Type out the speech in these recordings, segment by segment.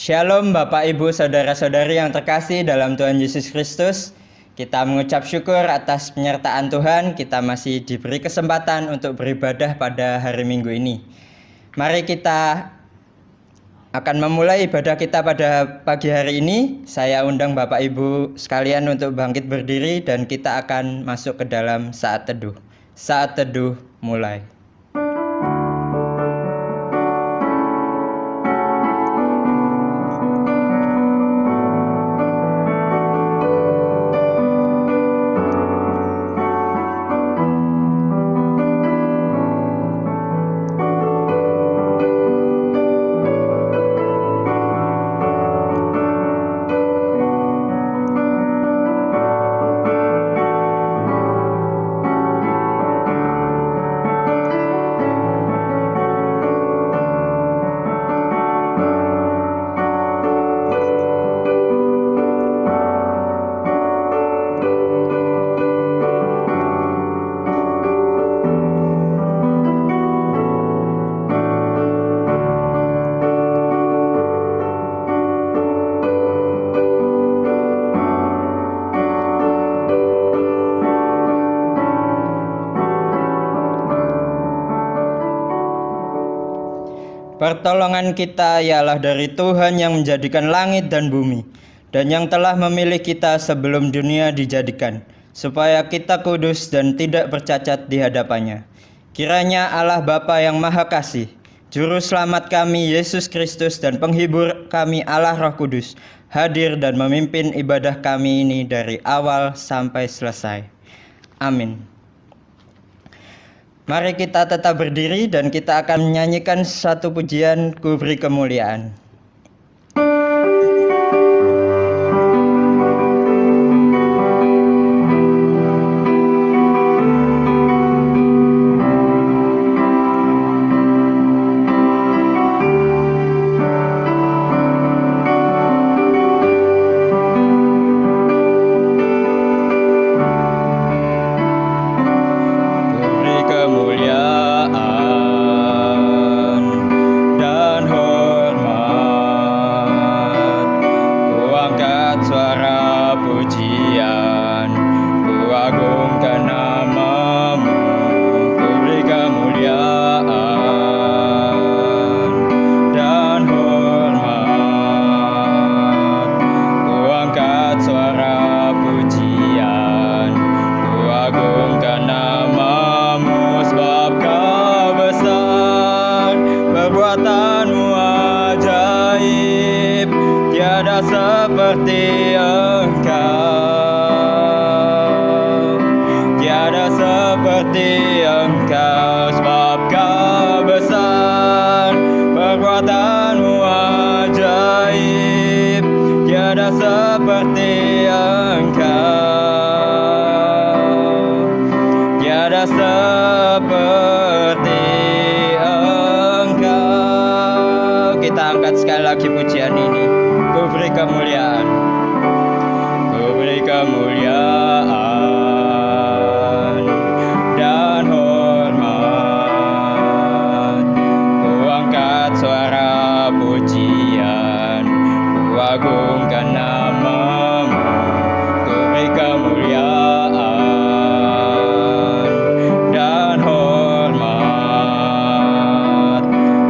Shalom Bapak Ibu Saudara-saudari yang terkasih dalam Tuhan Yesus Kristus. Kita mengucap syukur atas penyertaan Tuhan. Kita masih diberi kesempatan untuk beribadah pada hari Minggu ini. Mari kita akan memulai ibadah kita pada pagi hari ini. Saya undang Bapak Ibu sekalian untuk bangkit berdiri dan kita akan masuk ke dalam saat teduh. Saat teduh mulai. Pertolongan kita ialah dari Tuhan yang menjadikan langit dan bumi, dan yang telah memilih kita sebelum dunia dijadikan, supaya kita kudus dan tidak bercacat di hadapannya. Kiranya Allah Bapa yang Maha Kasih, Juru Selamat kami Yesus Kristus dan Penghibur kami Allah Roh Kudus, hadir dan memimpin ibadah kami ini dari awal sampai selesai. Amin. Mari kita tetap berdiri dan kita akan menyanyikan satu pujian Ku Beri Kemuliaan. Seperti Engkau, tiada seperti Engkau, sebab Kau besar, perbuatanmu ajaib, tiada seperti Engkau, tiada seperti Engkau. Kita angkat sekali lagi pujian ini. Ku beri kemuliaan, ku beri kemuliaan dan hormat. Ku angkat suara pujian, ku agungkan namamu. Ku beri kemuliaan dan hormat.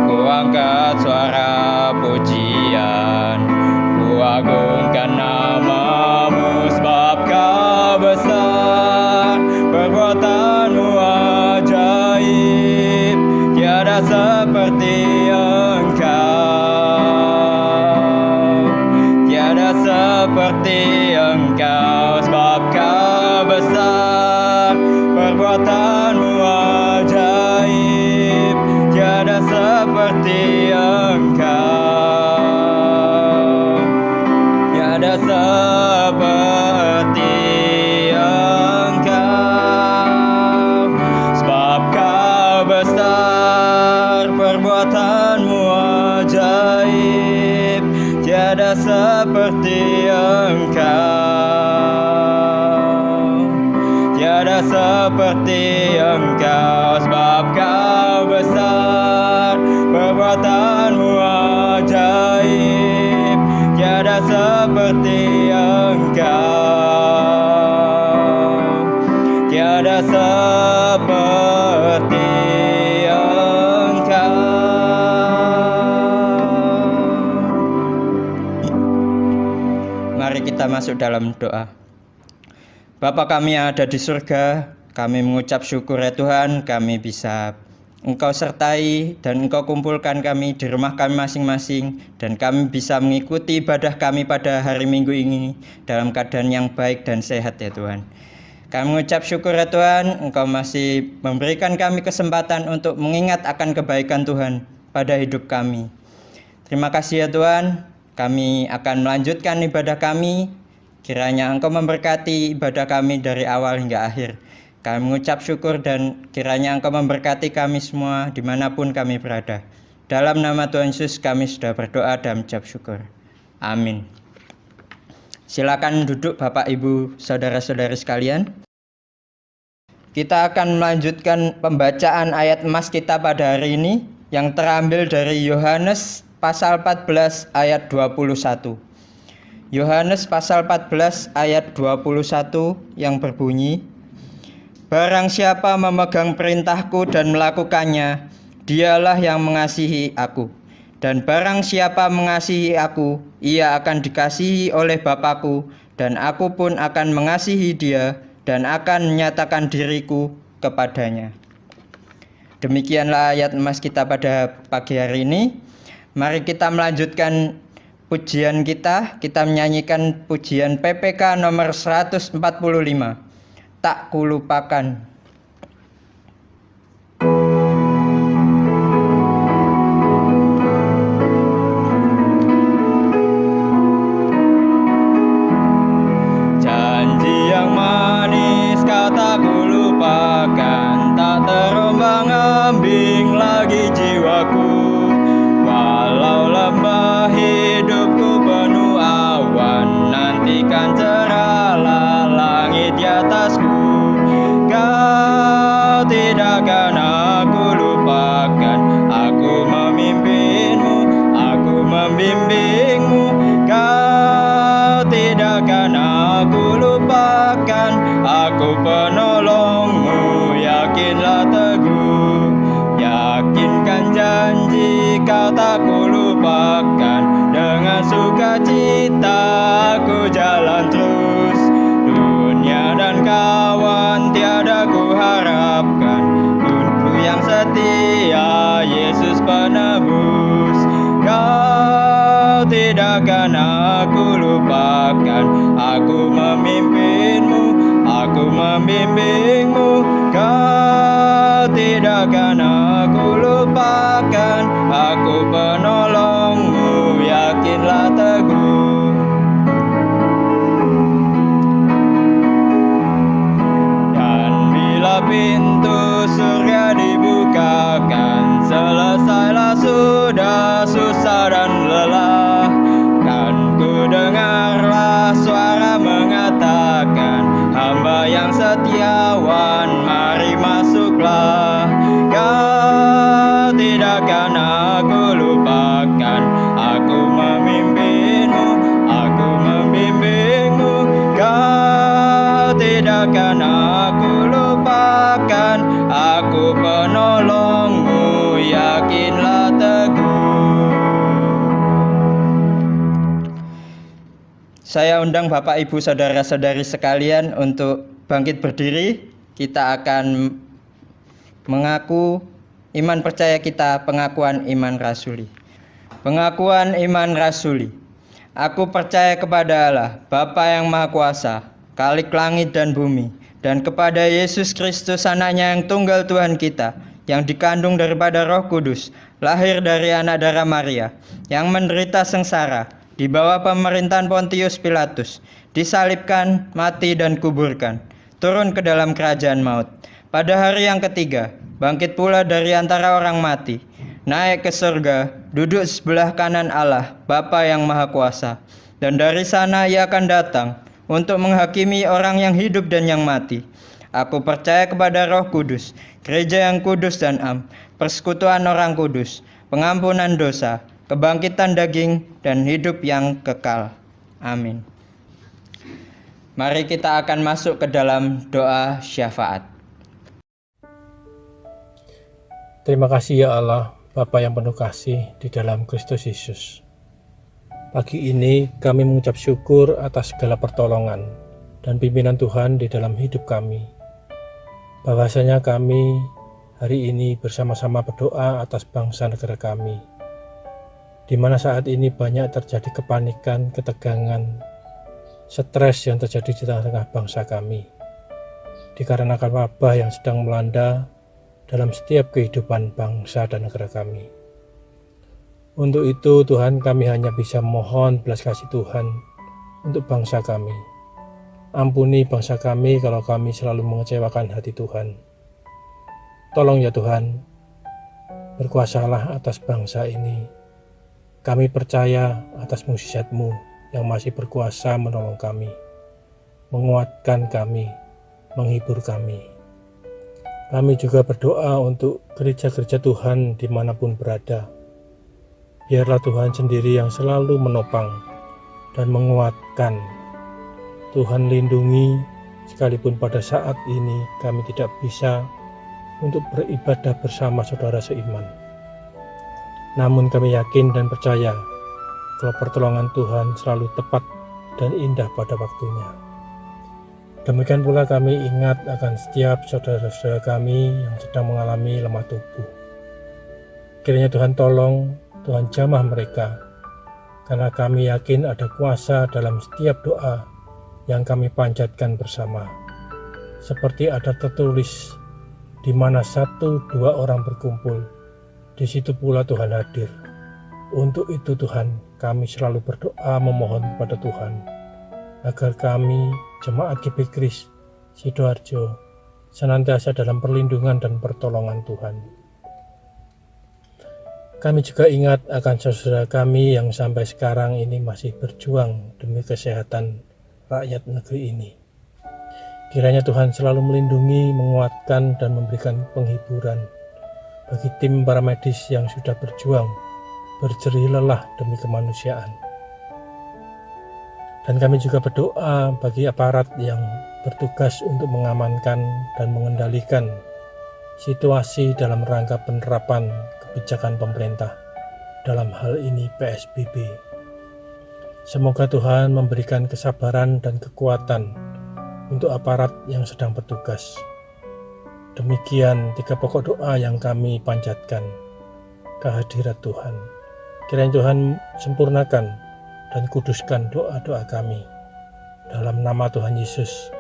Ku angkat suara pujian, agungkan namamu, sebab Kau besar, perbuatanmu ajaib, tiada seperti Engkau, tiada seperti Engkau, sebab Kau besar, perbuatanmu ajaib, tiada seperti Engkau, tiada seperti Engkau, sebab Kau besar, perbuatanmu ajaib, tiada seperti Engkau, tiada seperti Engkau, sebab Kau besar, perbuatanmu ajaib, tiada seperti Engkau, tiada seperti Engkau. Mari kita masuk dalam doa. Bapa kami yang ada di surga, kami mengucap syukur ya Tuhan, kami bisa Engkau sertai dan Engkau kumpulkan kami di rumah kami masing-masing, dan kami bisa mengikuti ibadah kami pada hari Minggu ini dalam keadaan yang baik dan sehat ya Tuhan. Kami mengucap syukur ya Tuhan, Engkau masih memberikan kami kesempatan untuk mengingat akan kebaikan Tuhan pada hidup kami. Terima kasih ya Tuhan, kami akan melanjutkan ibadah kami. Kiranya Engkau memberkati ibadah kami dari awal hingga akhir. Kami mengucap syukur dan kiranya Engkau memberkati kami semua dimanapun kami berada. Dalam nama Tuhan Yesus kami sudah berdoa dan mengucap syukur. Amin. Silakan duduk Bapak Ibu Saudara-saudari sekalian. Kita akan melanjutkan pembacaan ayat emas kita pada hari ini yang terambil dari Yohanes pasal 14 ayat 21. Yohanes pasal 14 ayat 21 yang berbunyi, barang siapa memegang perintahku dan melakukannya, dialah yang mengasihi aku. Dan barang siapa mengasihi aku, ia akan dikasihi oleh Bapa-Ku, dan aku pun akan mengasihi dia, dan akan menyatakan diriku kepadanya. Demikianlah ayat emas kita pada pagi hari ini. Mari kita melanjutkan pujian kita menyanyikan pujian PPK nomor 145, Tak Kulupakan. Janji yang manis kau tak kulupakan, tak terombang-ambing lagi jiwaku. Walau lembah hidupku penuh awan, nantikan cerahlah langit di atasku. Kau tidak akan aku lupakan, aku memimpinmu, aku membimbingmu. Kau tidak akan aku lupakan, aku penolongmu, yakinlah teguh. Yakinkan janji kau tak kulupakan, dengan sukacita aku jalan terus. Dunia dan kawan tiada ku harapkan, Tuhanku yang setia, Yesus penebus. Kau tidak akan aku lupakan, aku memimpinmu, aku membimbingmu. Kau tidak akan aku lupakan, aku penolongmu, yakinlah teguh. Dan bila pintu surga dibukakan, selesailah sudah susah dan lelah, kan ku dengarlah suara mengatakan, hamba yang setiawan, mari masuklah. Kau tidak akan aku lupakan, aku memimpinmu, aku membimbingmu. Kau tidak akan aku lupakan, aku penolongmu, yakinlah teguh. Saya undang Bapak Ibu Saudara-saudari sekalian untuk bangkit berdiri. Kita akan mengaku iman percaya kita, pengakuan iman rasuli. Pengakuan iman rasuli. Aku percaya kepada Allah, Bapa yang Maha Kuasa, Khalik langit dan bumi, dan kepada Yesus Kristus anaknya yang tunggal Tuhan kita, yang dikandung daripada Roh Kudus, lahir dari anak darah Maria, yang menderita sengsara di bawah pemerintahan Pontius Pilatus, disalibkan, mati dan kuburkan, turun ke dalam kerajaan maut. Pada hari yang ketiga, bangkit pula dari antara orang mati, naik ke surga, duduk sebelah kanan Allah, Bapa yang Maha Kuasa. Dan dari sana ia akan datang untuk menghakimi orang yang hidup dan yang mati. Aku percaya kepada Roh Kudus, gereja yang kudus dan am, persekutuan orang kudus, pengampunan dosa, kebangkitan daging, dan hidup yang kekal. Amin. Mari kita akan masuk ke dalam doa syafaat. Terima kasih ya Allah, Bapa yang penuh kasih di dalam Kristus Yesus. Pagi ini kami mengucap syukur atas segala pertolongan dan pimpinan Tuhan di dalam hidup kami. Bahwasanya kami hari ini bersama-sama berdoa atas bangsa negara kami, di mana saat ini banyak terjadi kepanikan, ketegangan, stres yang terjadi di tengah-tengah bangsa kami, dikarenakan wabah yang sedang melanda dalam setiap kehidupan bangsa dan negara kami. Untuk itu Tuhan, kami hanya bisa mohon belas kasih Tuhan untuk bangsa kami. Ampuni bangsa kami kalau kami selalu mengecewakan hati Tuhan. Tolong ya Tuhan, berkuasalah atas bangsa ini. Kami percaya atas mukjizat-Mu yang masih berkuasa menolong kami, menguatkan kami, menghibur kami. Kami juga berdoa untuk gereja-gereja Tuhan dimanapun berada. Biarlah Tuhan sendiri yang selalu menopang dan menguatkan. Tuhan lindungi, sekalipun pada saat ini kami tidak bisa untuk beribadah bersama saudara seiman. Namun kami yakin dan percaya kalau pertolongan Tuhan selalu tepat dan indah pada waktunya. Demikian pula kami ingat akan setiap saudara-saudara kami yang sedang mengalami lemah tubuh. Kiranya Tuhan tolong, Tuhan jamah mereka, karena kami yakin ada kuasa dalam setiap doa yang kami panjatkan bersama. Seperti ada tertulis, di mana 1-2 orang berkumpul, di situ pula Tuhan hadir. Untuk itu Tuhan, kami selalu berdoa memohon kepada Tuhan, agar kami, Jemaat GP Kris Sidoarjo, senantiasa dalam perlindungan dan pertolongan Tuhan. Kami juga ingat akan saudara kami yang sampai sekarang ini masih berjuang demi kesehatan rakyat negeri ini. Kiranya Tuhan selalu melindungi, menguatkan, dan memberikan penghiburan bagi tim para medis yang sudah berjuang, berjerih lelah demi kemanusiaan. Dan kami juga berdoa bagi aparat yang bertugas untuk mengamankan dan mengendalikan situasi dalam rangka penerapan kebijakan pemerintah, dalam hal ini PSBB. Semoga Tuhan memberikan kesabaran dan kekuatan untuk aparat yang sedang bertugas. Demikian 3 pokok doa yang kami panjatkan kehadirat Tuhan. Kiranya Tuhan sempurnakan dan kuduskan doa-doa kami. Dalam nama Tuhan Yesus,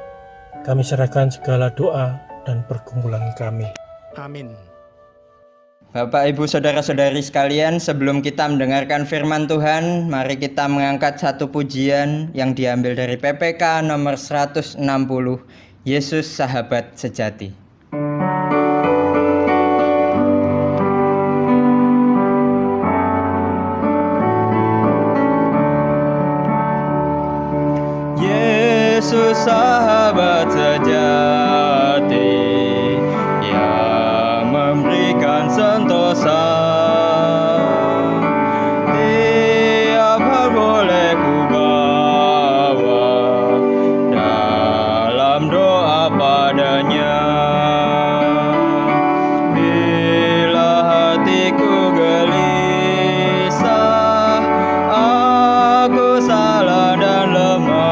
kami serahkan segala doa dan pergumulan kami. Amin. Bapak, Ibu, Saudara-saudari sekalian, sebelum kita mendengarkan firman Tuhan, mari kita mengangkat satu pujian yang diambil dari PPK nomor 160, Yesus Sahabat Sejati. Yesus sahabat sejati yang memberikan sentosa, tiap hal boleh ku bawa dalam doa padanya. Bila hatiku gelisah, aku salah dan lemah,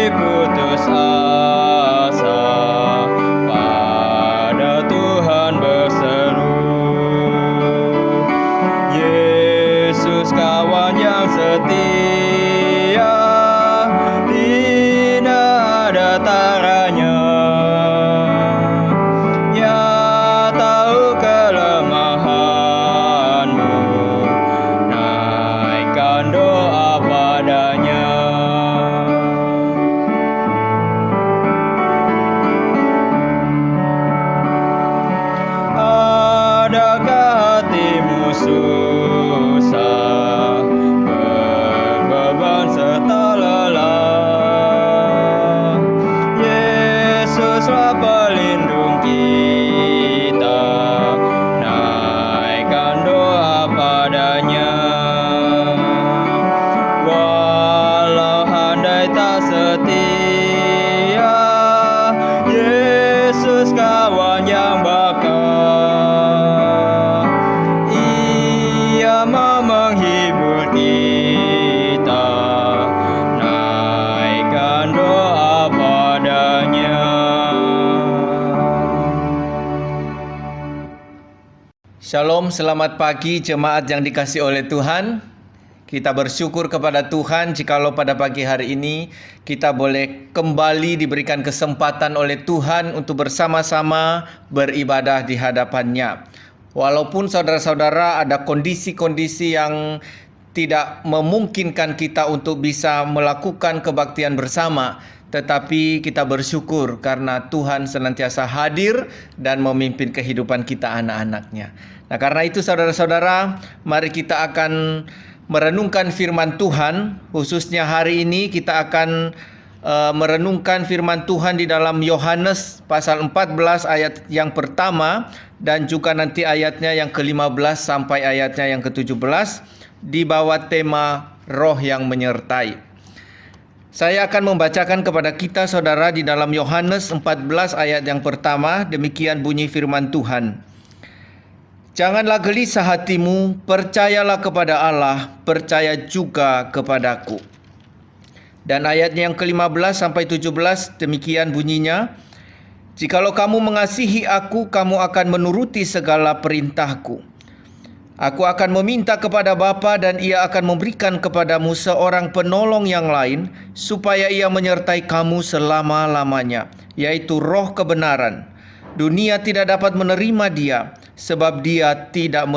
putus asa, pada Tuhan berseru. Yesus kawan yang setia, tidak ada taranya. Ya tahu kelemahanmu, naikkan doa padanya. Shalom, selamat pagi jemaat yang dikasihi oleh Tuhan. Kita bersyukur kepada Tuhan jikalau pada pagi hari ini kita boleh kembali diberikan kesempatan oleh Tuhan untuk bersama-sama beribadah di hadapan-Nya. Walaupun saudara-saudara ada kondisi-kondisi yang tidak memungkinkan kita untuk bisa melakukan kebaktian bersama, tetapi kita bersyukur karena Tuhan senantiasa hadir dan memimpin kehidupan kita anak-anak-Nya. Nah, karena itu saudara-saudara, mari kita akan merenungkan firman Tuhan. Khususnya hari ini kita akan merenungkan firman Tuhan di dalam Yohanes pasal 14 ayat yang pertama dan juga nanti ayatnya yang ke-15 sampai ayatnya yang ke-17 di bawah tema Roh yang menyertai. Saya akan membacakan kepada kita saudara di dalam Yohanes 14 ayat yang pertama. Demikian bunyi firman Tuhan. Janganlah gelisah hatimu, percayalah kepada Allah, percaya juga kepadaku. Dan ayatnya yang ke-15 sampai 17 demikian bunyinya. Jikalau kamu mengasihi aku, kamu akan menuruti segala perintahku. Aku akan meminta kepada Bapa dan Ia akan memberikan kepadamu seorang penolong yang lain, supaya Ia menyertai kamu selama-lamanya, yaitu Roh kebenaran. Dunia tidak dapat menerima Dia, sebab dunia tidak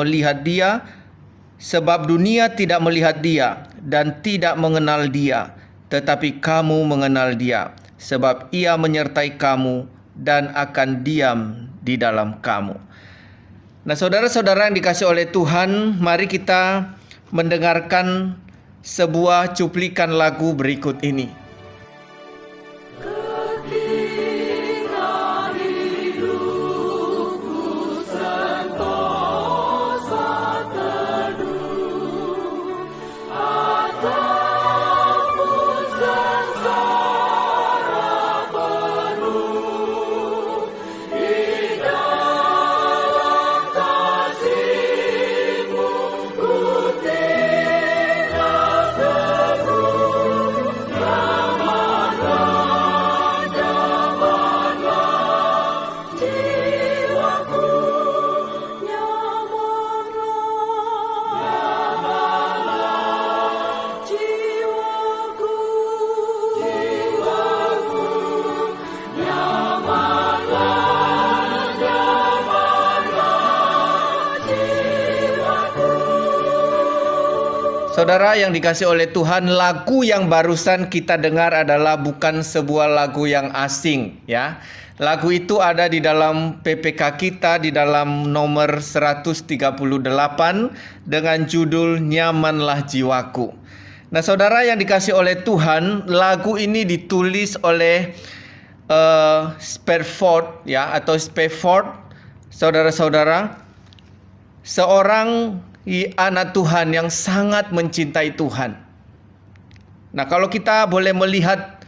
melihat Dia dan tidak mengenal Dia. Tetapi kamu mengenal Dia, sebab Ia menyertai kamu dan akan diam di dalam kamu. Nah, saudara-saudara yang dikasihi oleh Tuhan, mari kita mendengarkan sebuah cuplikan lagu berikut ini. Saudara yang dikasihi oleh Tuhan, lagu yang barusan kita dengar adalah bukan sebuah lagu yang asing, ya. Lagu itu ada di dalam PPK kita di dalam nomor 138 dengan judul Nyamanlah Jiwaku. Nah, saudara yang dikasihi oleh Tuhan, lagu ini ditulis oleh Spafford, ya, atau Spafford, saudara-saudara, seorang anak Tuhan yang sangat mencintai Tuhan. Nah, kalau kita boleh melihat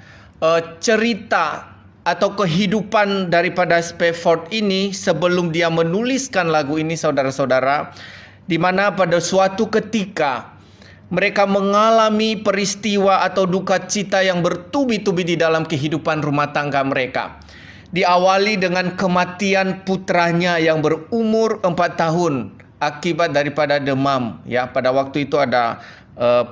cerita atau kehidupan daripada Spafford ini sebelum dia menuliskan lagu ini, saudara-saudara, di mana pada suatu ketika mereka mengalami peristiwa atau duka cita yang bertubi-tubi di dalam kehidupan rumah tangga mereka. Diawali dengan kematian putranya yang berumur 4 tahun. Akibat daripada demam, ya. Pada waktu itu ada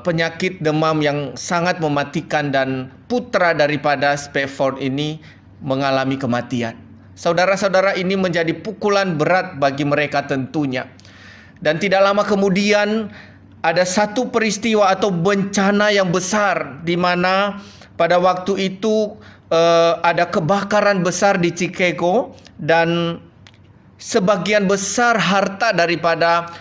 penyakit demam yang sangat mematikan dan putra daripada Spafford ini mengalami kematian. Saudara-saudara, ini menjadi pukulan berat bagi mereka tentunya. Dan tidak lama kemudian ada satu peristiwa atau bencana yang besar di mana pada waktu itu ada kebakaran besar di Chicago dan sebagian besar harta daripada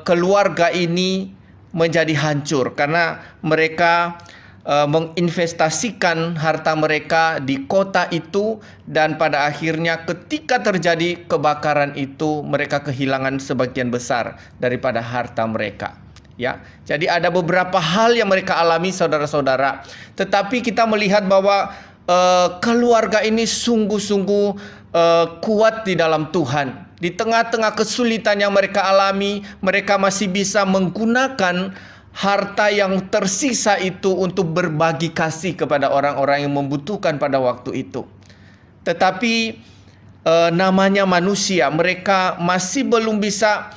keluarga ini menjadi hancur karena mereka menginvestasikan harta mereka di kota itu, dan pada akhirnya ketika terjadi kebakaran itu mereka kehilangan sebagian besar daripada harta mereka. Ya, jadi ada beberapa hal yang mereka alami, saudara-saudara. Tetapi kita melihat bahwa keluarga ini sungguh-sungguh kuat di dalam Tuhan. Di tengah-tengah kesulitan yang mereka alami, mereka masih bisa menggunakan harta yang tersisa itu untuk berbagi kasih kepada orang-orang yang membutuhkan pada waktu itu. Tetapi namanya manusia, mereka masih belum bisa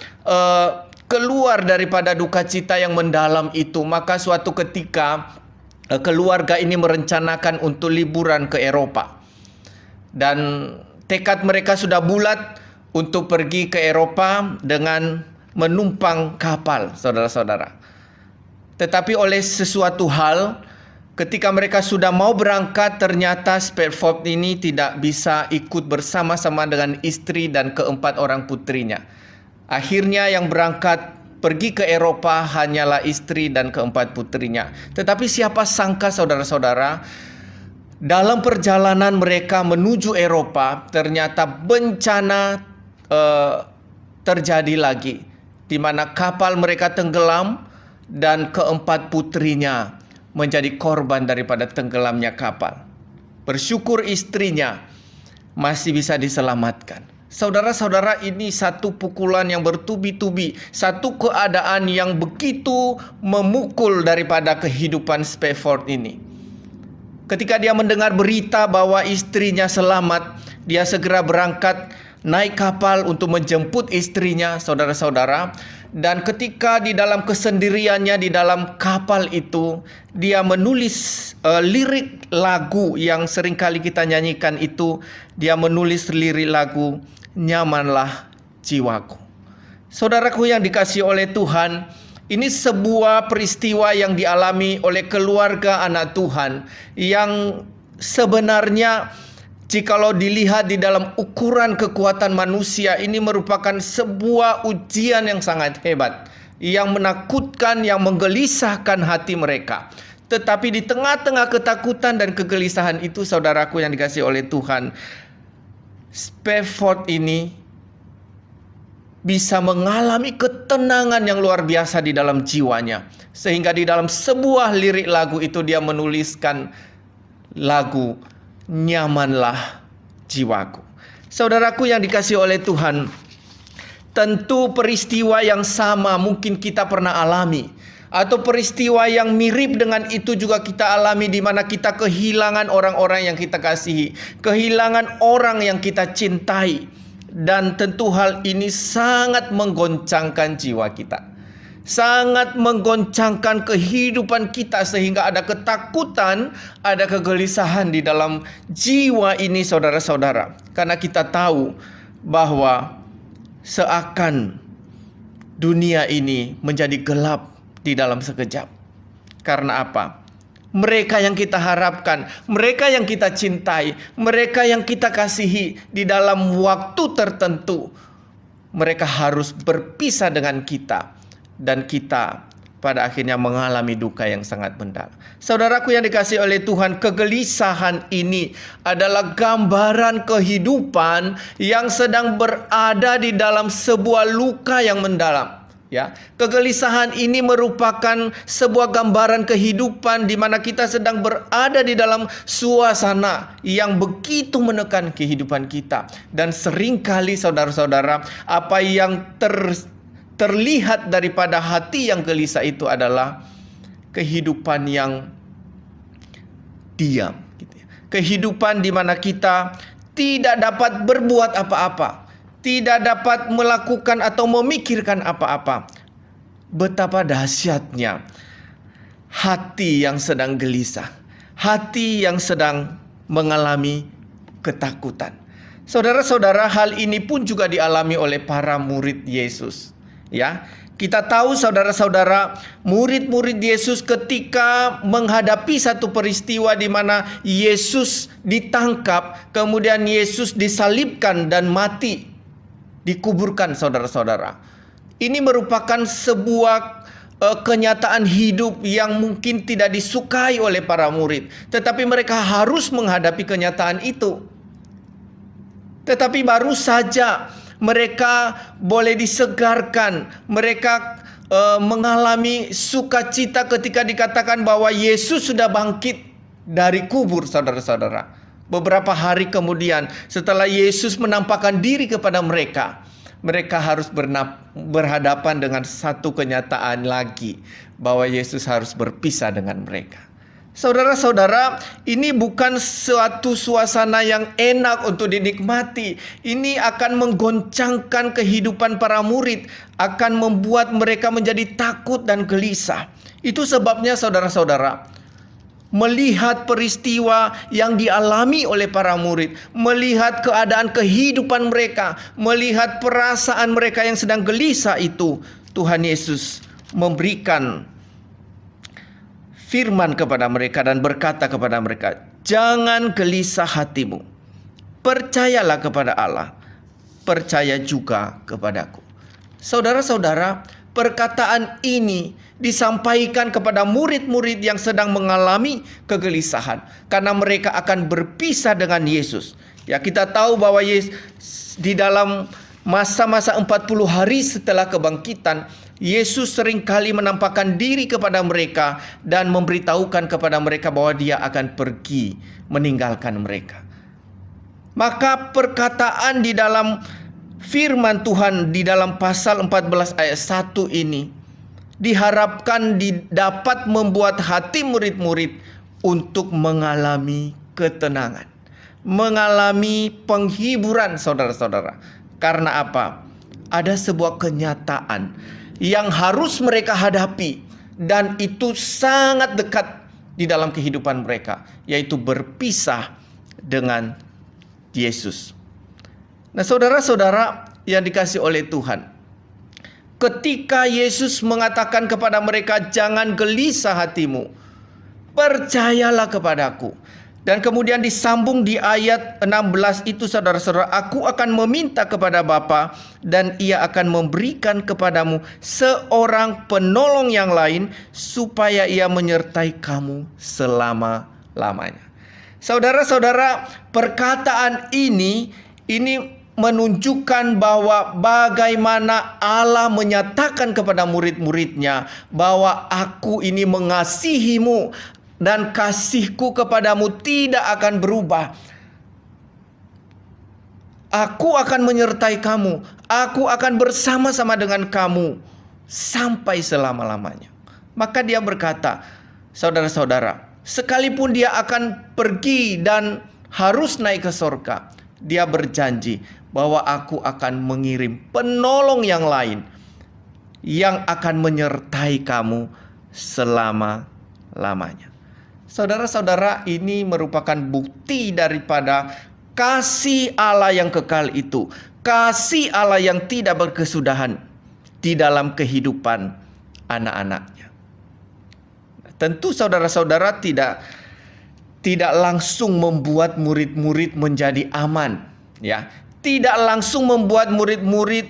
keluar daripada duka cita yang mendalam itu. Maka suatu ketika keluarga ini merencanakan untuk liburan ke Eropa. Dan tekad mereka sudah bulat untuk pergi ke Eropa dengan menumpang kapal, saudara-saudara. Tetapi oleh sesuatu hal, ketika mereka sudah mau berangkat, ternyata Spafford ini tidak bisa ikut bersama-sama dengan istri dan keempat orang putrinya. Akhirnya yang berangkat pergi ke Eropa hanyalah istri dan keempat putrinya. Tetapi siapa sangka, saudara-saudara, dalam perjalanan mereka menuju Eropa, ternyata bencana terjadi lagi, di mana kapal mereka tenggelam dan keempat putrinya menjadi korban daripada tenggelamnya kapal. Bersyukur istrinya masih bisa diselamatkan. Saudara-saudara, ini satu pukulan yang bertubi-tubi, satu keadaan yang begitu memukul daripada kehidupan Spafford ini. Ketika dia mendengar berita bahwa istrinya selamat, dia segera berangkat naik kapal untuk menjemput istrinya, saudara-saudara. Dan ketika di dalam kesendiriannya di dalam kapal itu, dia menulis lirik lagu yang seringkali kita nyanyikan itu. Dia menulis lirik lagu, "Nyamanlah jiwaku." Saudaraku yang dikasihi oleh Tuhan, ini sebuah peristiwa yang dialami oleh keluarga anak Tuhan yang sebenarnya jikalau dilihat di dalam ukuran kekuatan manusia, ini merupakan sebuah ujian yang sangat hebat, yang menakutkan, yang menggelisahkan hati mereka. Tetapi di tengah-tengah ketakutan dan kegelisahan itu, saudaraku yang dikasihi oleh Tuhan, Spafford ini bisa mengalami ketenangan yang luar biasa di dalam jiwanya. Sehingga di dalam sebuah lirik lagu itu dia menuliskan lagu, "Nyamanlah jiwaku." Saudaraku yang dikasihi oleh Tuhan, tentu peristiwa yang sama mungkin kita pernah alami, atau peristiwa yang mirip dengan itu juga kita alami, di mana kita kehilangan orang-orang yang kita kasihi, kehilangan orang yang kita cintai. Dan tentu hal ini sangat menggoncangkan jiwa kita, sangat menggoncangkan kehidupan kita, sehingga ada ketakutan, ada kegelisahan di dalam jiwa ini, saudara-saudara. Karena kita tahu bahwa seakan dunia ini menjadi gelap di dalam sekejap. Karena apa? Mereka yang kita harapkan, mereka yang kita cintai, mereka yang kita kasihi, di dalam waktu tertentu mereka harus berpisah dengan kita. Dan kita pada akhirnya mengalami duka yang sangat mendalam. Saudaraku yang dikasihi oleh Tuhan, kegelisahan ini adalah gambaran kehidupan yang sedang berada di dalam sebuah luka yang mendalam. Ya, kegelisahan ini merupakan sebuah gambaran kehidupan di mana kita sedang berada di dalam suasana yang begitu menekan kehidupan kita. Dan seringkali, saudara-saudara, apa yang terlihat daripada hati yang gelisah itu adalah kehidupan yang diam, gitu ya. Kehidupan di mana kita tidak dapat berbuat apa-apa, tidak dapat melakukan atau memikirkan apa-apa. Betapa dahsyatnya hati yang sedang gelisah, hati yang sedang mengalami ketakutan. Saudara-saudara, hal ini pun juga dialami oleh para murid Yesus. Ya, kita tahu, saudara-saudara, murid-murid Yesus ketika menghadapi satu peristiwa di mana Yesus ditangkap, kemudian Yesus disalibkan dan mati, dikuburkan, saudara-saudara. Ini merupakan sebuah kenyataan hidup yang mungkin tidak disukai oleh para murid, tetapi mereka harus menghadapi kenyataan itu. Tetapi baru saja mereka boleh disegarkan, mereka mengalami sukacita ketika dikatakan bahwa Yesus sudah bangkit dari kubur, saudara-saudara. Beberapa hari kemudian, setelah Yesus menampakkan diri kepada mereka, mereka harus berhadapan dengan satu kenyataan lagi, bahwa Yesus harus berpisah dengan mereka. Saudara-saudara, ini bukan suatu suasana yang enak untuk dinikmati. Ini akan menggoncangkan kehidupan para murid, akan membuat mereka menjadi takut dan gelisah. Itu sebabnya saudara-saudara, melihat peristiwa yang dialami oleh para murid, melihat keadaan kehidupan mereka, melihat perasaan mereka yang sedang gelisah itu, Tuhan Yesus memberikan firman kepada mereka dan berkata kepada mereka, "Jangan gelisah hatimu. Percayalah kepada Allah, percaya juga kepadaku." Saudara-saudara, perkataan ini disampaikan kepada murid-murid yang sedang mengalami kegelisahan karena mereka akan berpisah dengan Yesus. Ya, kita tahu bahwa Yesus di dalam masa-masa 40 hari setelah kebangkitan, Yesus seringkali menampakkan diri kepada mereka dan memberitahukan kepada mereka bahwa dia akan pergi meninggalkan mereka. Maka perkataan di dalam firman Tuhan di dalam pasal 14 ayat 1 ini diharapkan dapat membuat hati murid-murid untuk mengalami ketenangan, mengalami penghiburan, saudara-saudara. Karena apa? Ada sebuah kenyataan yang harus mereka hadapi, dan itu sangat dekat di dalam kehidupan mereka, yaitu berpisah dengan Yesus. Nah, saudara-saudara yang dikasihi oleh Tuhan, ketika Yesus mengatakan kepada mereka, "Jangan gelisah hatimu, percayalah kepadaku." Dan kemudian disambung di ayat 16 itu, saudara-saudara, "Aku akan meminta kepada Bapa dan ia akan memberikan kepadamu seorang penolong yang lain supaya ia menyertai kamu selama-lamanya." Saudara-saudara, perkataan ini menunjukkan bahwa bagaimana Allah menyatakan kepada murid-muridnya bahwa "Aku ini mengasihimu dan kasihku kepadamu tidak akan berubah. Aku akan menyertai kamu. Aku akan bersama-sama dengan kamu sampai selama-lamanya." Maka dia berkata, saudara-saudara, sekalipun dia akan pergi dan harus naik ke surga, dia berjanji bahwa "Aku akan mengirim penolong yang lain yang akan menyertai kamu selama-lamanya." Saudara-saudara, ini merupakan bukti daripada kasih Allah yang kekal itu, kasih Allah yang tidak berkesudahan di dalam kehidupan anak-anaknya. Tentu saudara-saudara tidak langsung membuat murid-murid menjadi aman, ya. Tidak langsung membuat murid-murid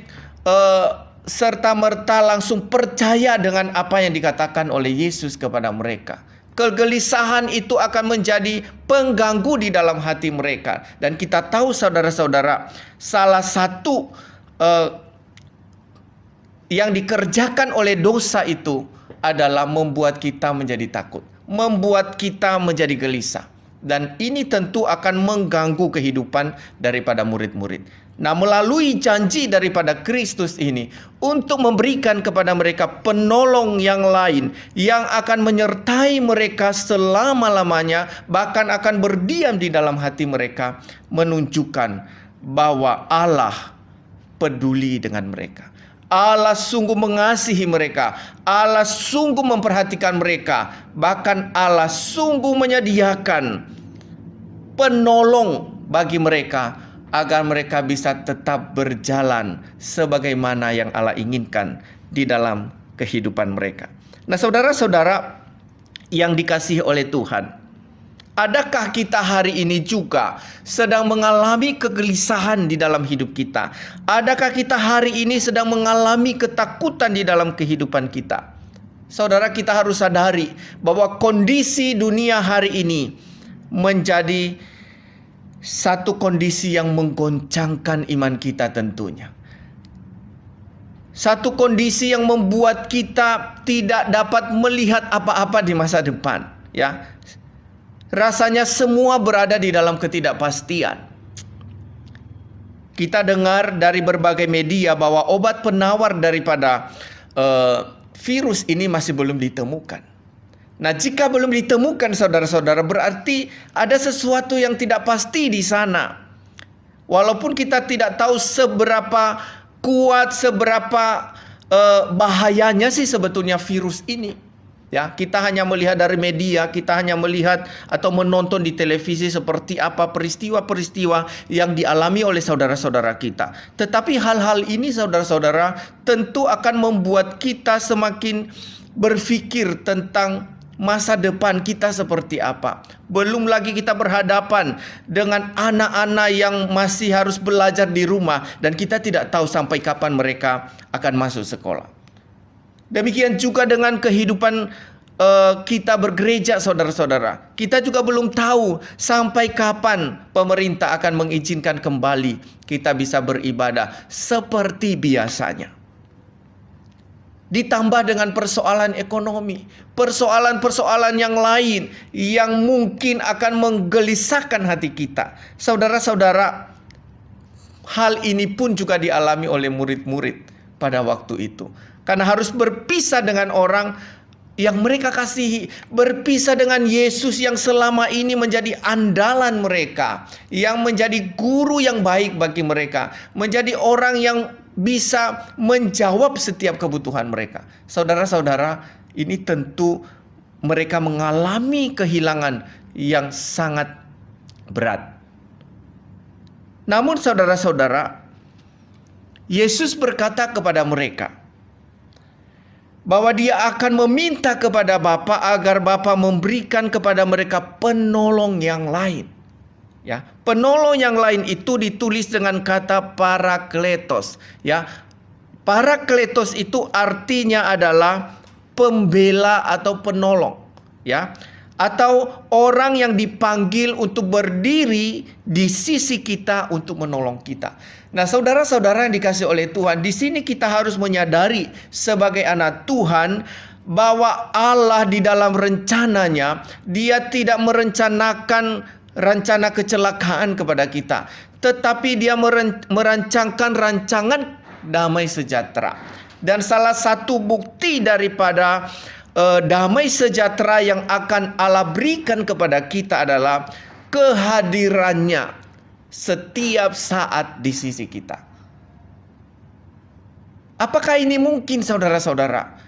serta-merta langsung percaya dengan apa yang dikatakan oleh Yesus kepada mereka. Kegelisahan itu akan menjadi pengganggu di dalam hati mereka. Dan kita tahu saudara-saudara, salah satu yang dikerjakan oleh dosa itu adalah membuat kita menjadi takut, membuat kita menjadi gelisah. Dan ini tentu akan mengganggu kehidupan daripada murid-murid. Nah, melalui janji daripada Kristus ini untuk memberikan kepada mereka penolong yang lain yang akan menyertai mereka selama-lamanya, bahkan akan berdiam di dalam hati mereka, menunjukkan bahwa Allah peduli dengan mereka. Allah sungguh mengasihi mereka. Allah sungguh memperhatikan mereka. Bahkan Allah sungguh menyediakan penolong bagi mereka agar mereka bisa tetap berjalan sebagaimana yang Allah inginkan di dalam kehidupan mereka. Nah, saudara-saudara yang dikasihi oleh Tuhan, adakah kita hari ini juga sedang mengalami kegelisahan di dalam hidup kita? Adakah kita hari ini sedang mengalami ketakutan di dalam kehidupan kita? Saudara, kita harus sadari bahwa kondisi dunia hari ini menjadi satu kondisi yang menggoncangkan iman kita tentunya. Satu kondisi yang membuat kita tidak dapat melihat apa-apa di masa depan, ya. Rasanya semua berada di dalam ketidakpastian. Kita dengar dari berbagai media bahwa obat penawar daripada virus ini masih belum ditemukan. Nah, jika belum ditemukan saudara-saudara, berarti ada sesuatu yang tidak pasti di sana. Walaupun kita tidak tahu seberapa kuat, seberapa bahayanya sih sebetulnya virus ini. Ya, kita hanya melihat dari media, kita hanya melihat atau menonton di televisi seperti apa peristiwa-peristiwa yang dialami oleh saudara-saudara kita. Tetapi hal-hal ini saudara-saudara tentu akan membuat kita semakin berpikir tentang masa depan kita seperti apa. Belum lagi kita berhadapan dengan anak-anak yang masih harus belajar di rumah dan kita tidak tahu sampai kapan mereka akan masuk sekolah. Demikian juga dengan kehidupan kita bergereja saudara-saudara. Kita juga belum tahu sampai kapan pemerintah akan mengizinkan kembali kita bisa beribadah seperti biasanya. Ditambah dengan persoalan ekonomi, persoalan-persoalan yang lain yang mungkin akan menggelisahkan hati kita. Saudara-saudara, hal ini pun juga dialami oleh murid-murid pada waktu itu. Karena harus berpisah dengan orang yang mereka kasihi, berpisah dengan Yesus yang selama ini menjadi andalan mereka, yang menjadi guru yang baik bagi mereka, menjadi orang yang bisa menjawab setiap kebutuhan mereka. Saudara-saudara, ini tentu mereka mengalami kehilangan yang sangat berat. Namun saudara-saudara, Yesus berkata kepada mereka bahwa dia akan meminta kepada Bapa agar Bapa memberikan kepada mereka penolong yang lain. Ya, penolong yang lain itu ditulis dengan kata parakletos. Ya, parakletos itu artinya adalah pembela atau penolong. Ya, atau orang yang dipanggil untuk berdiri di sisi kita untuk menolong kita. Nah, saudara-saudara yang dikasih oleh Tuhan, di sini kita harus menyadari sebagai anak Tuhan bahwa Allah di dalam rencananya, Dia tidak merencanakan rencana kecelakaan kepada kita, tetapi Dia merancangkan rancangan damai sejahtera. Dan salah satu bukti daripada damai sejahtera yang akan Allah berikan kepada kita adalah kehadirannya setiap saat di sisi kita. Apakah ini mungkin saudara-saudara?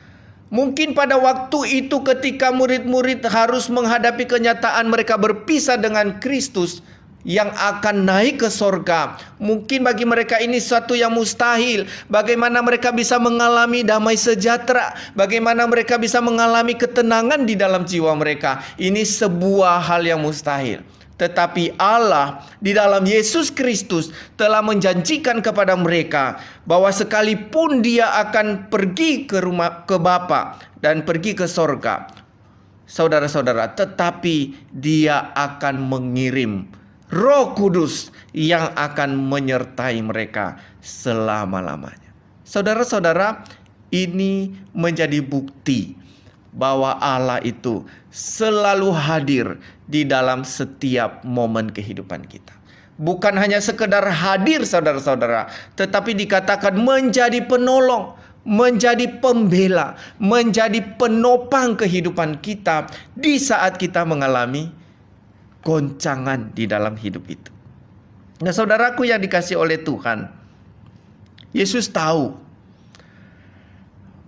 Mungkin pada waktu itu ketika murid-murid harus menghadapi kenyataan mereka berpisah dengan Kristus yang akan naik ke sorga. Mungkin bagi mereka ini suatu yang mustahil. Bagaimana mereka bisa mengalami damai sejahtera? Bagaimana mereka bisa mengalami ketenangan di dalam jiwa mereka? Ini sebuah hal yang mustahil. Tetapi Allah di dalam Yesus Kristus telah menjanjikan kepada mereka bahwa sekalipun Dia akan pergi ke Bapa dan pergi ke sorga, saudara-saudara, tetapi Dia akan mengirim Roh Kudus yang akan menyertai mereka selama-lamanya. Saudara-saudara, ini menjadi bukti bahwa Allah itu selalu hadir di dalam setiap momen kehidupan kita. Bukan hanya sekedar hadir saudara-saudara, tetapi dikatakan menjadi penolong, menjadi pembela, menjadi penopang kehidupan kita di saat kita mengalami goncangan di dalam hidup itu. Nah, saudaraku yang dikasih oleh Tuhan, Yesus tahu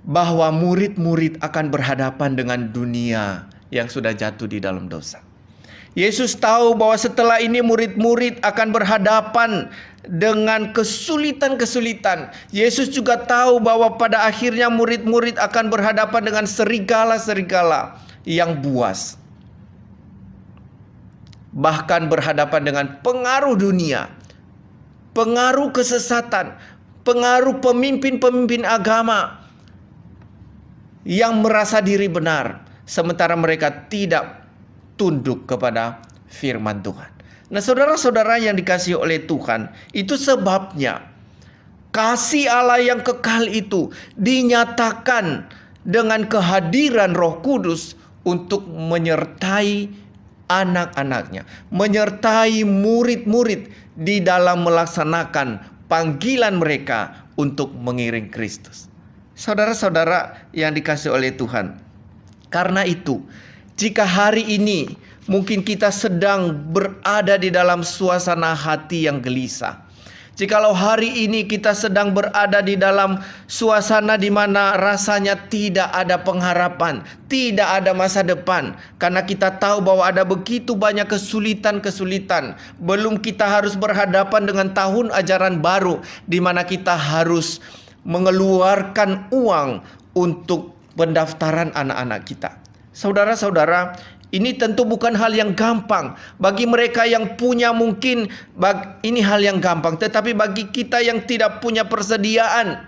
bahwa murid-murid akan berhadapan dengan dunia yang sudah jatuh di dalam dosa. Yesus tahu bahwa setelah ini murid-murid akan berhadapan dengan kesulitan-kesulitan. Yesus juga tahu bahwa pada akhirnya murid-murid akan berhadapan dengan serigala-serigala yang buas. Bahkan berhadapan dengan pengaruh dunia, pengaruh kesesatan, pengaruh pemimpin-pemimpin agama yang merasa diri benar, sementara mereka tidak tunduk kepada firman Tuhan. Nah, saudara-saudara yang dikasihi oleh Tuhan, itu sebabnya kasih Allah yang kekal itu dinyatakan dengan kehadiran Roh Kudus untuk menyertai anak-anaknya, menyertai murid-murid di dalam melaksanakan panggilan mereka untuk mengiring Kristus. Saudara-saudara yang dikasihi oleh Tuhan, karena itu jika hari ini mungkin kita sedang berada di dalam suasana hati yang gelisah. Jikalau hari ini kita sedang berada di dalam suasana di mana rasanya tidak ada pengharapan, tidak ada masa depan, karena kita tahu bahwa ada begitu banyak kesulitan-kesulitan. Belum kita harus berhadapan dengan tahun ajaran baru di mana kita harus mengeluarkan uang untuk pendaftaran anak-anak kita. Saudara-saudara, ini tentu bukan hal yang gampang. Bagi mereka yang punya mungkin ini hal yang gampang. Tetapi bagi kita yang tidak punya persediaan,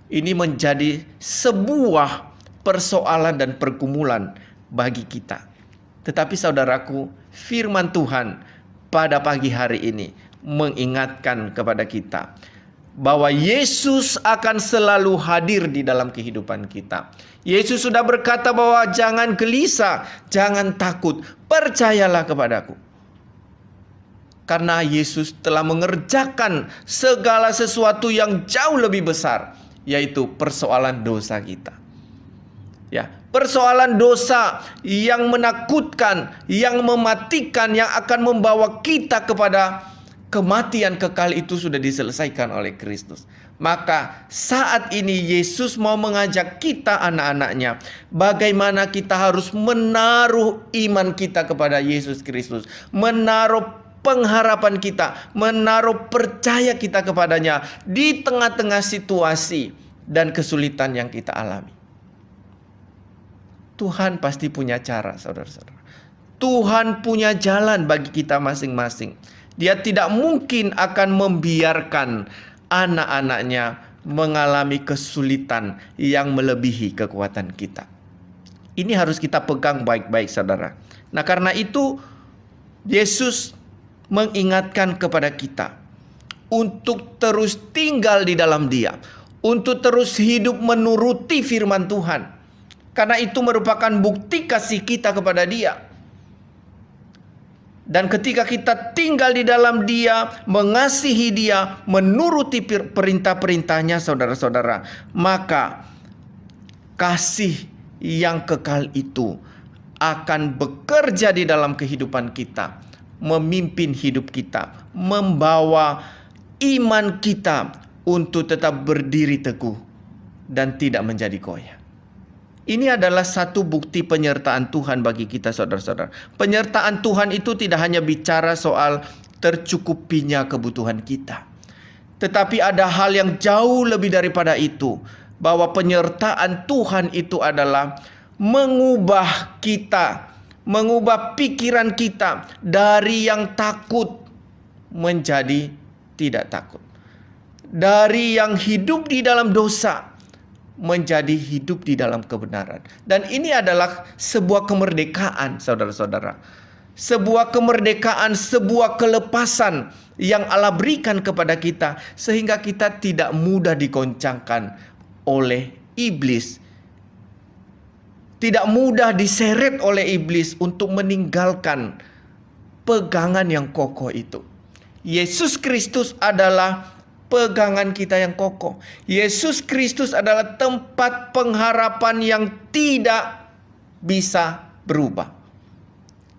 ini menjadi sebuah persoalan dan pergumulan bagi kita. Tetapi saudaraku, firman Tuhan pada pagi hari ini mengingatkan kepada kita bahwa Yesus akan selalu hadir di dalam kehidupan kita. Yesus sudah berkata bahwa jangan gelisah, jangan takut, percayalah kepadaku. Karena Yesus telah mengerjakan segala sesuatu yang jauh lebih besar, yaitu persoalan dosa kita. Ya, persoalan dosa yang menakutkan, yang mematikan, yang akan membawa kita kepada kematian kekal itu sudah diselesaikan oleh Kristus. Maka saat ini Yesus mau mengajak kita anak-anaknya, bagaimana kita harus menaruh iman kita kepada Yesus Kristus, menaruh pengharapan kita, menaruh percaya kita kepadanya di tengah-tengah situasi dan kesulitan yang kita alami. Tuhan pasti punya cara, saudara-saudara. Tuhan punya jalan bagi kita masing-masing. Dia tidak mungkin akan membiarkan anak-anaknya mengalami kesulitan yang melebihi kekuatan kita. Ini harus kita pegang baik-baik, saudara. Nah, karena itu Yesus mengingatkan kepada kita untuk terus tinggal di dalam Dia, untuk terus hidup menuruti firman Tuhan. Karena itu merupakan bukti kasih kita kepada Dia. Dan ketika kita tinggal di dalam Dia, mengasihi Dia, menuruti perintah-perintahnya, saudara-saudara, maka kasih yang kekal itu akan bekerja di dalam kehidupan kita, memimpin hidup kita, membawa iman kita untuk tetap berdiri teguh dan tidak menjadi goyah. Ini adalah satu bukti penyertaan Tuhan bagi kita, saudara-saudara. Penyertaan Tuhan itu tidak hanya bicara soal tercukupinya kebutuhan kita, tetapi ada hal yang jauh lebih daripada itu, bahwa penyertaan Tuhan itu adalah mengubah kita, mengubah pikiran kita dari yang takut menjadi tidak takut, dari yang hidup di dalam dosa menjadi hidup di dalam kebenaran. Dan ini adalah sebuah kemerdekaan, saudara-saudara. Sebuah kemerdekaan, sebuah kelepasan yang Allah berikan kepada kita, sehingga kita tidak mudah digoncangkan oleh iblis, tidak mudah diseret oleh iblis untuk meninggalkan pegangan yang kokoh itu. Yesus Kristus adalah pegangan kita yang kokoh. Yesus Kristus adalah tempat pengharapan yang tidak bisa berubah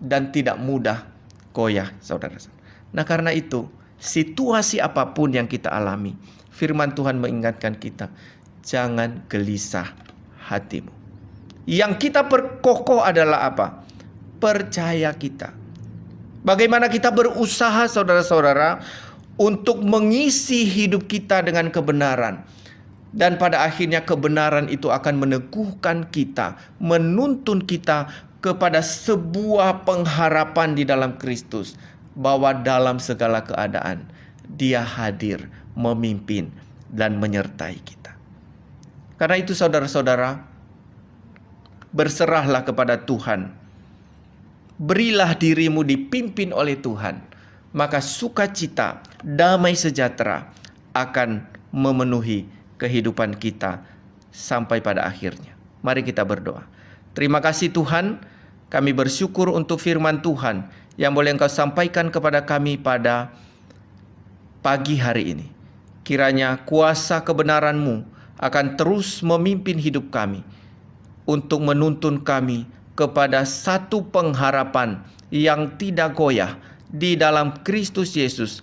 dan tidak mudah goyah, saudara-saudara. Nah, karena itu, situasi apapun yang kita alami, firman Tuhan mengingatkan kita, jangan gelisah hatimu. Yang kita perkokoh adalah apa? Percaya kita. Bagaimana kita berusaha, saudara-saudara, untuk mengisi hidup kita dengan kebenaran. Dan pada akhirnya kebenaran itu akan meneguhkan kita, menuntun kita kepada sebuah pengharapan di dalam Kristus, bahwa dalam segala keadaan Dia hadir, memimpin, dan menyertai kita. Karena itu, saudara-saudara, berserahlah kepada Tuhan. Berilah dirimu dipimpin oleh Tuhan, maka sukacita, damai sejahtera akan memenuhi kehidupan kita sampai pada akhirnya. Mari kita berdoa. Terima kasih Tuhan, kami bersyukur untuk firman Tuhan yang boleh Engkau sampaikan kepada kami pada pagi hari ini. Kiranya kuasa kebenaran-Mu akan terus memimpin hidup kami, untuk menuntun kami, kepada satu pengharapan yang tidak goyah di dalam Kristus Yesus,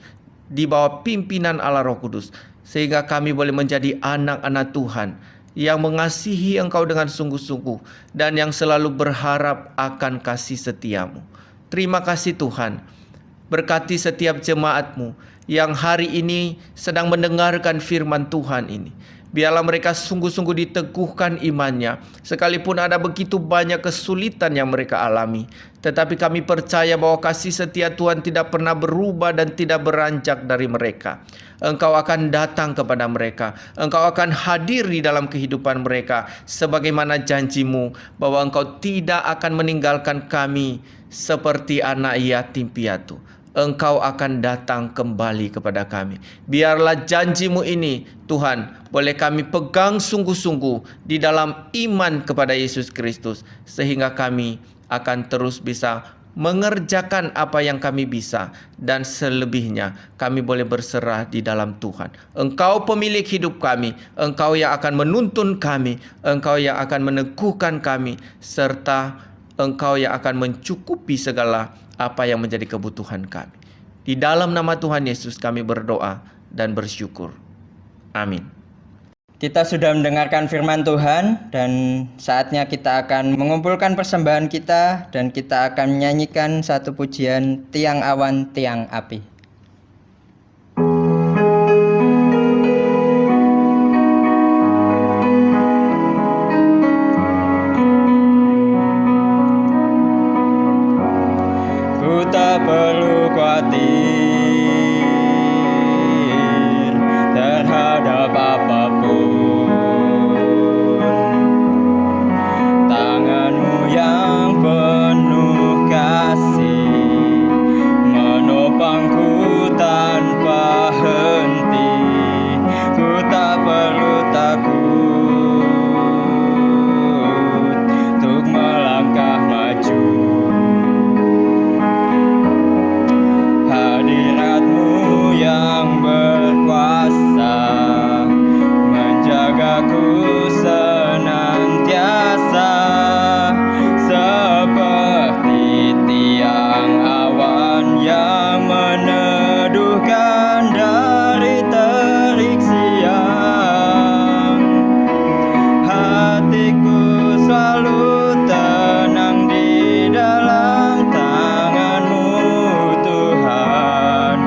di bawah pimpinan Allah Roh Kudus, sehingga kami boleh menjadi anak-anak Tuhan yang mengasihi Engkau dengan sungguh-sungguh dan yang selalu berharap akan kasih setiamu. Terima kasih Tuhan. Berkati setiap jemaat-Mu yang hari ini sedang mendengarkan firman Tuhan ini. Biarlah mereka sungguh-sungguh diteguhkan imannya, sekalipun ada begitu banyak kesulitan yang mereka alami. Tetapi kami percaya bahwa kasih setia Tuhan tidak pernah berubah dan tidak beranjak dari mereka. Engkau akan datang kepada mereka. Engkau akan hadir di dalam kehidupan mereka, sebagaimana janji-Mu bahwa Engkau tidak akan meninggalkan kami seperti anak yatim piatu. Engkau akan datang kembali kepada kami. Biarlah janji-Mu ini, Tuhan, boleh kami pegang sungguh-sungguh di dalam iman kepada Yesus Kristus, sehingga kami akan terus bisa mengerjakan apa yang kami bisa, dan selebihnya kami boleh berserah di dalam Tuhan. Engkau pemilik hidup kami, Engkau yang akan menuntun kami, Engkau yang akan meneguhkan kami, serta Engkau yang akan mencukupi segala apa yang menjadi kebutuhan kami. Di dalam nama Tuhan Yesus kami berdoa dan bersyukur. Amin. Kita sudah mendengarkan firman Tuhan dan saatnya kita akan mengumpulkan persembahan kita dan kita akan menyanyikan satu pujian Tiang Awan Tiang Api. Ku tak perlu khawatir terhadap apapun. Tangan-Mu yang penuh kasih menopangku tanpa henti. Ku tak perlu takut untuk melangkah maju. Hadirat-Mu yang berkuasa menjagaku senantiasa, seperti tiang awan yang meneduhkan dari terik siang. Hatiku selalu tenang di dalam tangan-Mu Tuhan,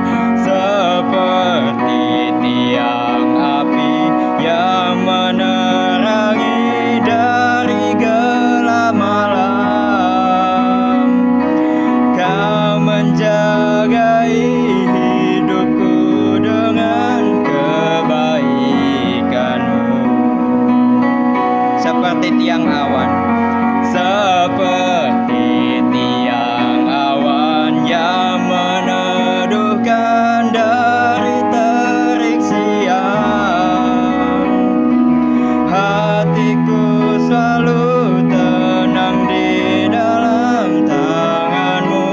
seperti tiang api yang menerangi dari gelap malam. Kau menjagai hidupku dengan kebaikan-Mu, seperti tiang awan, seperti tiang awan yang meneduhkan dari terik siang. Hatiku selalu tenang di dalam tangan-Mu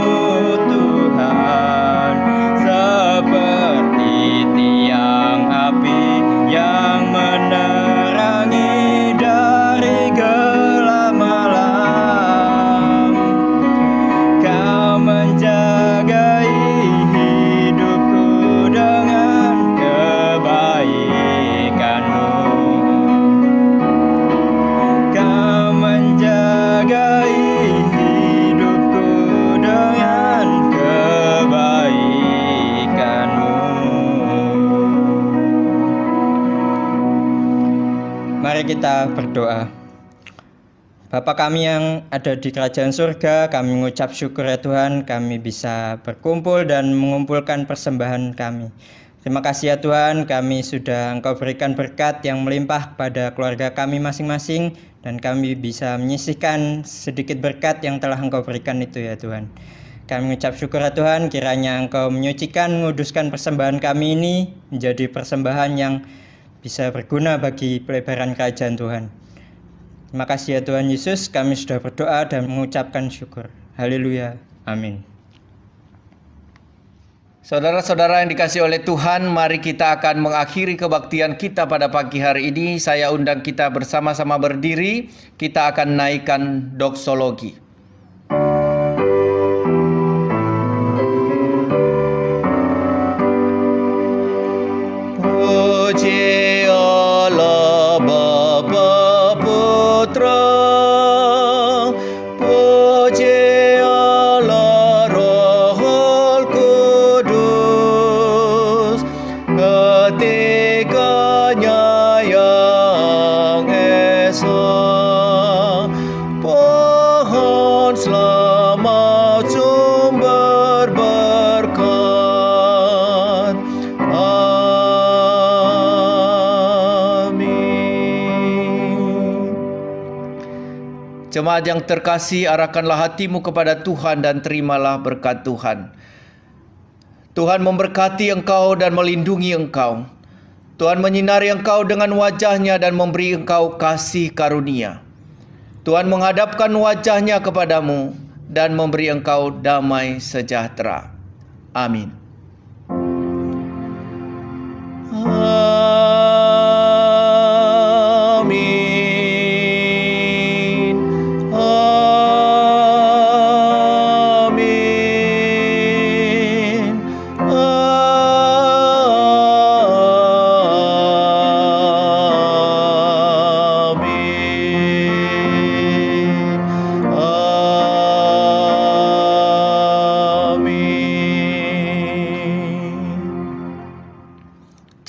Tuhan, seperti tiang api yang menerangi dari gelap malam. Kau menjagai hidupku dengan kebaikan-Mu. Kau menjagai hidupku dengan kebaikan-Mu. Mari kita berdoa. Bapa kami yang ada di kerajaan surga, kami mengucap syukur ya Tuhan, kami bisa berkumpul dan mengumpulkan persembahan kami. Terima kasih ya Tuhan, kami sudah Engkau berikan berkat yang melimpah kepada keluarga kami masing-masing, dan kami bisa menyisihkan sedikit berkat yang telah Engkau berikan itu ya Tuhan. Kami mengucap syukur ya Tuhan, kiranya Engkau menyucikan, menguduskan persembahan kami ini menjadi persembahan yang bisa berguna bagi pelebaran kerajaan Tuhan. Terima kasih ya Tuhan Yesus, kami sudah berdoa dan mengucapkan syukur. Haleluya. Amin. Saudara-saudara yang dikasihi oleh Tuhan, mari kita akan mengakhiri kebaktian kita pada pagi hari ini. Saya undang kita bersama-sama berdiri, kita akan naikkan doksologi. Puji Allah Bapa Putra, puji Allah Roh Kudus, ketiganya yang esa, pohon selamat sumber berkat. Jemaat yang terkasih, arahkanlah hatimu kepada Tuhan dan terimalah berkat Tuhan. Tuhan memberkati engkau dan melindungi engkau. Tuhan menyinari engkau dengan wajah-Nya dan memberi engkau kasih karunia. Tuhan menghadapkan wajah-Nya kepadamu dan memberi engkau damai sejahtera. Amin.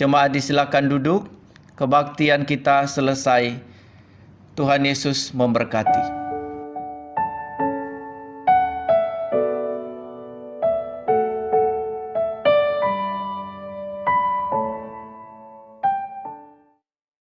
Jemaat disilakan duduk, kebaktian kita selesai. Tuhan Yesus memberkati.